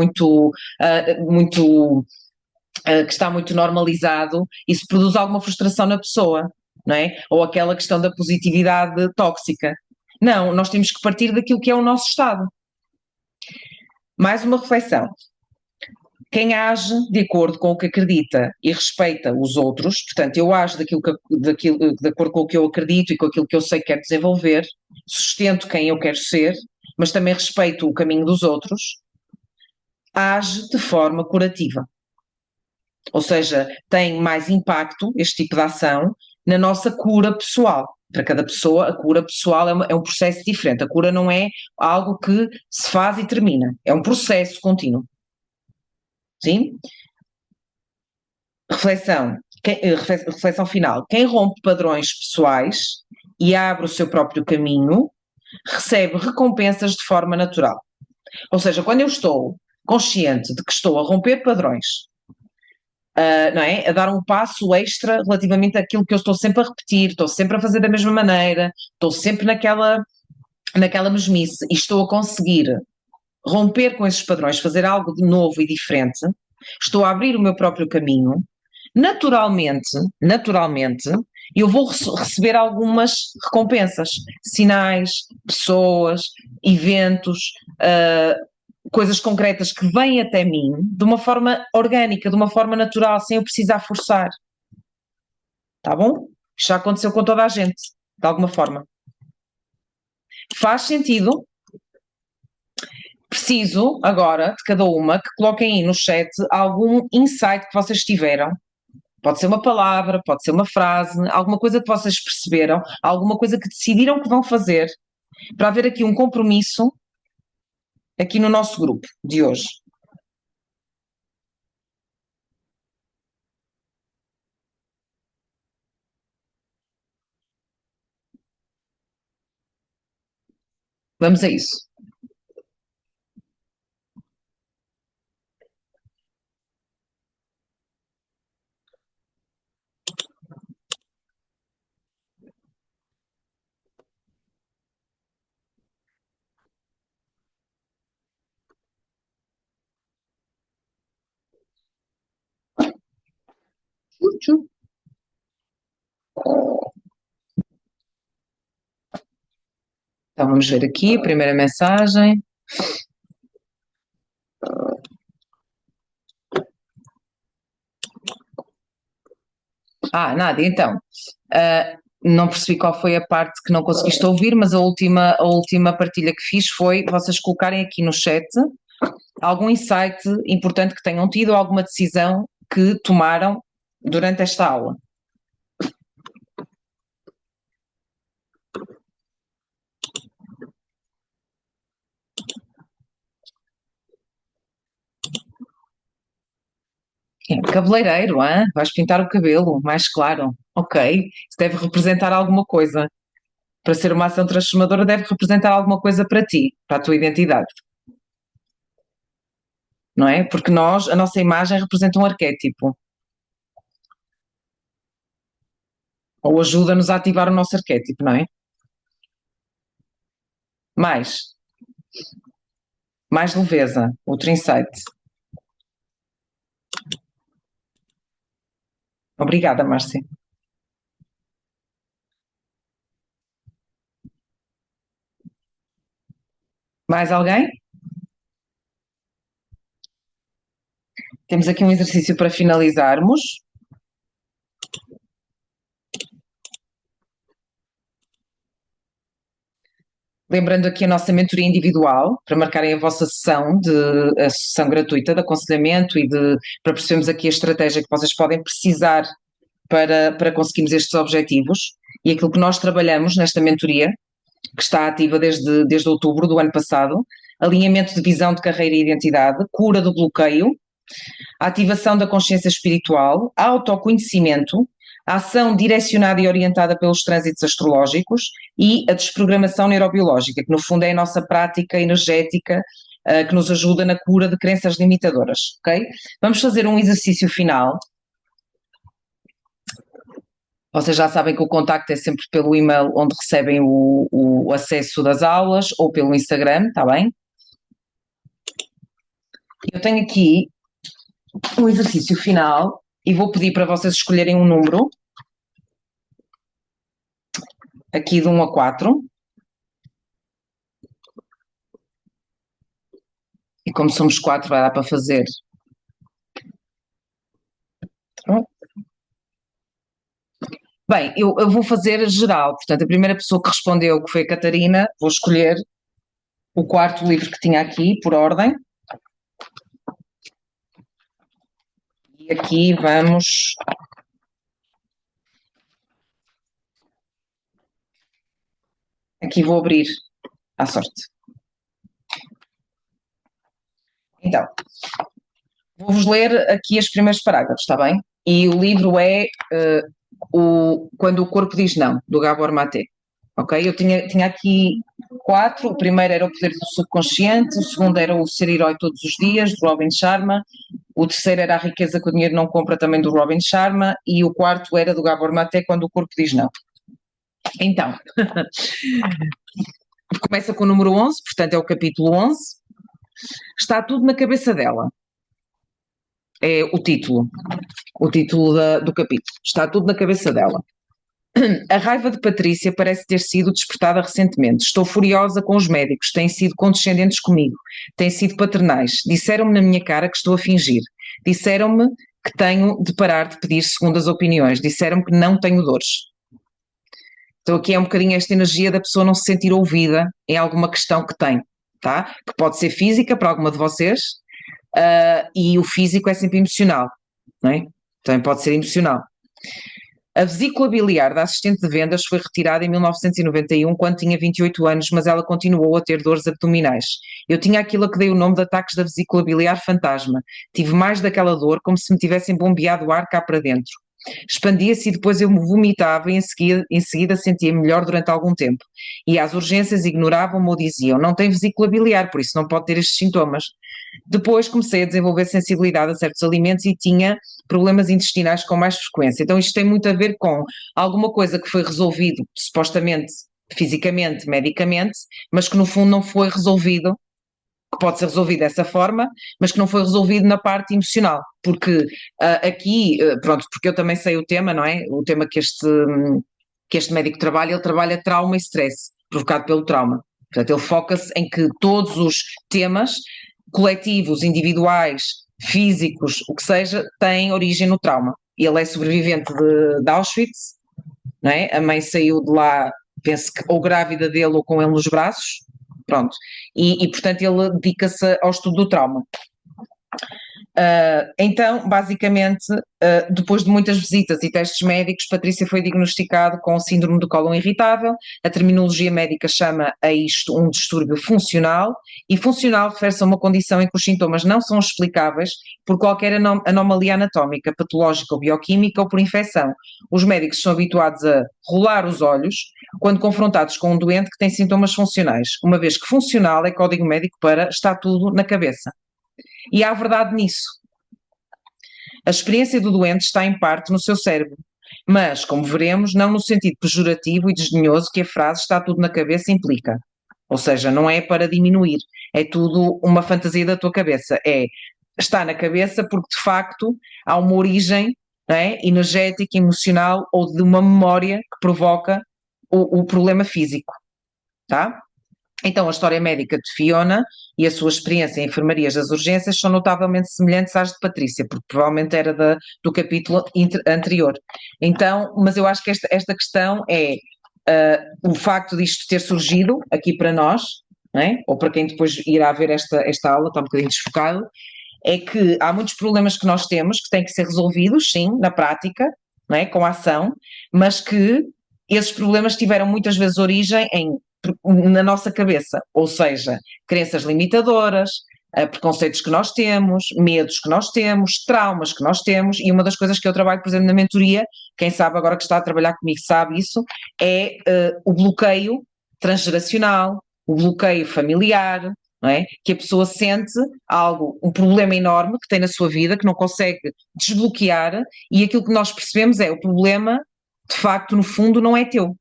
Speaker 1: que está muito normalizado, isso produz alguma frustração na pessoa, não é? Ou aquela questão da positividade tóxica. Não, nós temos que partir daquilo que é o nosso estado. Mais uma reflexão. Quem age de acordo com o que acredita e respeita os outros, portanto, eu ajo de acordo com o que eu acredito e com aquilo que eu sei que quero desenvolver, sustento quem eu quero ser, mas também respeito o caminho dos outros, age de forma curativa. Ou seja, tem mais impacto, este tipo de ação, na nossa cura pessoal. Para cada pessoa, a cura pessoal é um processo diferente. A cura não é algo que se faz e termina, é um processo contínuo. Sim? Reflexão final. Quem rompe padrões pessoais e abre o seu próprio caminho, recebe recompensas de forma natural. Ou seja, quando eu estou consciente de que estou a romper padrões, não é? A dar um passo extra relativamente àquilo que eu estou sempre a repetir, estou sempre a fazer da mesma maneira, estou sempre naquela mesmice e estou a conseguir romper com esses padrões, fazer algo de novo e diferente, estou a abrir o meu próprio caminho, naturalmente, eu vou receber algumas recompensas, sinais, pessoas, eventos, coisas concretas que vêm até mim de uma forma orgânica, de uma forma natural, sem eu precisar forçar. Tá bom? Isto já aconteceu com toda a gente, de alguma forma. Faz sentido? Preciso agora de cada uma que coloquem aí no chat algum insight que vocês tiveram. Pode ser uma palavra, pode ser uma frase, alguma coisa que vocês perceberam, alguma coisa que decidiram que vão fazer, para haver aqui um compromisso aqui no nosso grupo de hoje. Vamos a isso. Então vamos ver aqui a primeira mensagem. Nádia, então, não percebi qual foi a parte que não conseguiste ouvir, mas a última partilha que fiz foi vocês colocarem aqui no chat algum insight importante que tenham tido, alguma decisão que tomaram durante esta aula. Cabeleireiro, hein? Vais pintar o cabelo mais claro. Ok, isso deve representar alguma coisa. Para ser uma ação transformadora, deve representar alguma coisa para ti, para a tua identidade. Não é? Porque a nossa imagem representa um arquétipo. Ou ajuda-nos a ativar o nosso arquétipo, não é? Mais leveza, outro insight. Obrigada, Márcia. Mais alguém? Temos aqui um exercício para finalizarmos. Lembrando aqui a nossa mentoria individual, para marcarem a sessão gratuita de aconselhamento para percebermos aqui a estratégia que vocês podem precisar para conseguirmos estes objetivos. E aquilo que nós trabalhamos nesta mentoria, que está ativa desde outubro do ano passado, alinhamento de visão de carreira e identidade, cura do bloqueio, ativação da consciência espiritual, autoconhecimento, a ação direcionada e orientada pelos trânsitos astrológicos e a desprogramação neurobiológica, que no fundo é a nossa prática energética que nos ajuda na cura de crenças limitadoras, ok? Vamos fazer um exercício final. Vocês já sabem que o contacto é sempre pelo e-mail onde recebem o acesso das aulas ou pelo Instagram, está bem? Eu tenho aqui um exercício final e vou pedir para vocês escolherem um número, aqui de 1 a 4. E como somos 4, vai dar para fazer. Bem, eu vou fazer geral, portanto, a primeira pessoa que respondeu, que foi a Catarina, vou escolher o quarto livro que tinha aqui, por ordem. E aqui vamos. Aqui vou abrir à sorte. Então, vou-vos ler aqui os primeiros parágrafos, está bem? E o livro é Quando o Corpo Diz Não, do Gabor Maté. ok? Eu tinha aqui quatro. O primeiro era o poder do subconsciente, o segundo era o ser herói todos os dias, do Robin Sharma, o terceiro era a riqueza que o dinheiro não compra, também do Robin Sharma, e o quarto era do Gabor Maté, quando o corpo diz não. Então, começa com o número 11, portanto é o capítulo 11. Está tudo na cabeça dela. É o título do capítulo. Está tudo na cabeça dela. A raiva de Patrícia parece ter sido despertada recentemente. Estou furiosa com os médicos, têm sido condescendentes comigo, têm sido paternais. Disseram-me na minha cara que estou a fingir. Disseram-me que tenho de parar de pedir segundas opiniões. Disseram-me que não tenho dores. Então aqui é um bocadinho esta energia da pessoa não se sentir ouvida em alguma questão que tem, tá? Que pode ser física para alguma de vocês, e o físico é sempre emocional, não é? Também pode ser emocional. A vesícula biliar da assistente de vendas foi retirada em 1991, quando tinha 28 anos, mas ela continuou a ter dores abdominais. Eu tinha aquilo a que dei o nome de ataques da vesícula biliar fantasma. Tive mais daquela dor, como se me tivessem bombeado o ar cá para dentro. Expandia-se e depois eu me vomitava e em seguida sentia-me melhor durante algum tempo. E às urgências ignoravam-me ou diziam, não tem vesícula biliar, por isso não pode ter estes sintomas. Depois comecei a desenvolver sensibilidade a certos alimentos e tinha problemas intestinais com mais frequência. Então isto tem muito a ver com alguma coisa que foi resolvido, supostamente, fisicamente, medicamente, mas que no fundo não foi resolvido, que pode ser resolvido dessa forma, mas que não foi resolvido na parte emocional, porque aqui, pronto, porque eu também sei o tema, não é? O tema que este médico trabalha, ele trabalha trauma e stress, provocado pelo trauma. Portanto, ele foca-se em que todos os temas coletivos, individuais, físicos, o que seja, têm origem no trauma. Ele é sobrevivente de Auschwitz, não é? A mãe saiu de lá, penso que ou grávida dele ou com ele nos braços, pronto. E portanto, ele dedica-se ao estudo do trauma. Então, basicamente, depois de muitas visitas e testes médicos, Patrícia foi diagnosticada com síndrome do cólon irritável. A terminologia médica chama a isto um distúrbio funcional, e funcional refere-se a uma condição em que os sintomas não são explicáveis por qualquer anomalia anatómica, patológica ou bioquímica ou por infecção. Os médicos são habituados a rolar os olhos quando confrontados com um doente que tem sintomas funcionais, uma vez que funcional é código médico para está tudo na cabeça. E há verdade nisso. A experiência do doente está em parte no seu cérebro, mas, como veremos, não no sentido pejorativo e desdenhoso que a frase está tudo na cabeça implica. Ou seja, não é para diminuir, é tudo uma fantasia da tua cabeça. Está na cabeça porque, de facto, há uma origem, não é, energética, emocional ou de uma memória que provoca o problema físico, tá? Então, a história médica de Fiona e a sua experiência em enfermarias das urgências são notavelmente semelhantes às de Patrícia, porque provavelmente era do capítulo anterior. Então, mas eu acho que esta questão é o facto disto ter surgido aqui para nós, não é? Ou para quem depois irá ver esta aula, está um bocadinho desfocado, é que há muitos problemas que nós temos que têm que ser resolvidos, sim, na prática, não é? Com a ação, mas que esses problemas tiveram muitas vezes origem na nossa cabeça, ou seja, crenças limitadoras, preconceitos que nós temos, medos que nós temos, traumas que nós temos, e uma das coisas que eu trabalho, por exemplo, na mentoria, quem sabe agora que está a trabalhar comigo sabe isso, é o bloqueio transgeracional, o bloqueio familiar, não é? Que a pessoa sente algo, um problema enorme que tem na sua vida, que não consegue desbloquear, e aquilo que nós percebemos é o problema, de facto, no fundo, não é teu,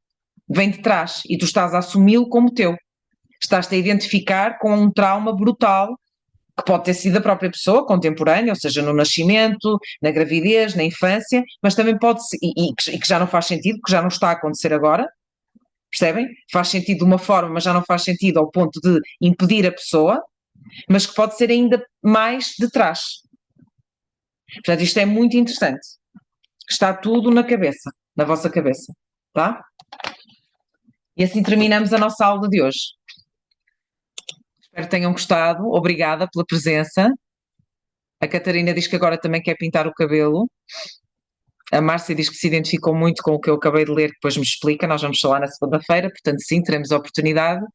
Speaker 1: vem de trás, e tu estás a assumi-lo como teu. Estás-te a identificar com um trauma brutal, que pode ter sido da própria pessoa, contemporânea, ou seja, no nascimento, na gravidez, na infância, mas também pode ser, e que já não faz sentido, que já não está a acontecer agora, percebem? Faz sentido de uma forma, mas já não faz sentido ao ponto de impedir a pessoa, mas que pode ser ainda mais de trás. Portanto, isto é muito interessante. Está tudo na cabeça, na vossa cabeça, tá? E assim terminamos a nossa aula de hoje. Espero que tenham gostado. Obrigada pela presença. A Catarina diz que agora também quer pintar o cabelo. A Márcia diz que se identificou muito com o que eu acabei de ler, que depois me explica. Nós vamos falar na segunda-feira, portanto, sim, teremos a oportunidade.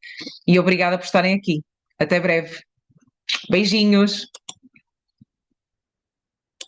Speaker 1: E obrigada por estarem aqui. Até breve. Beijinhos.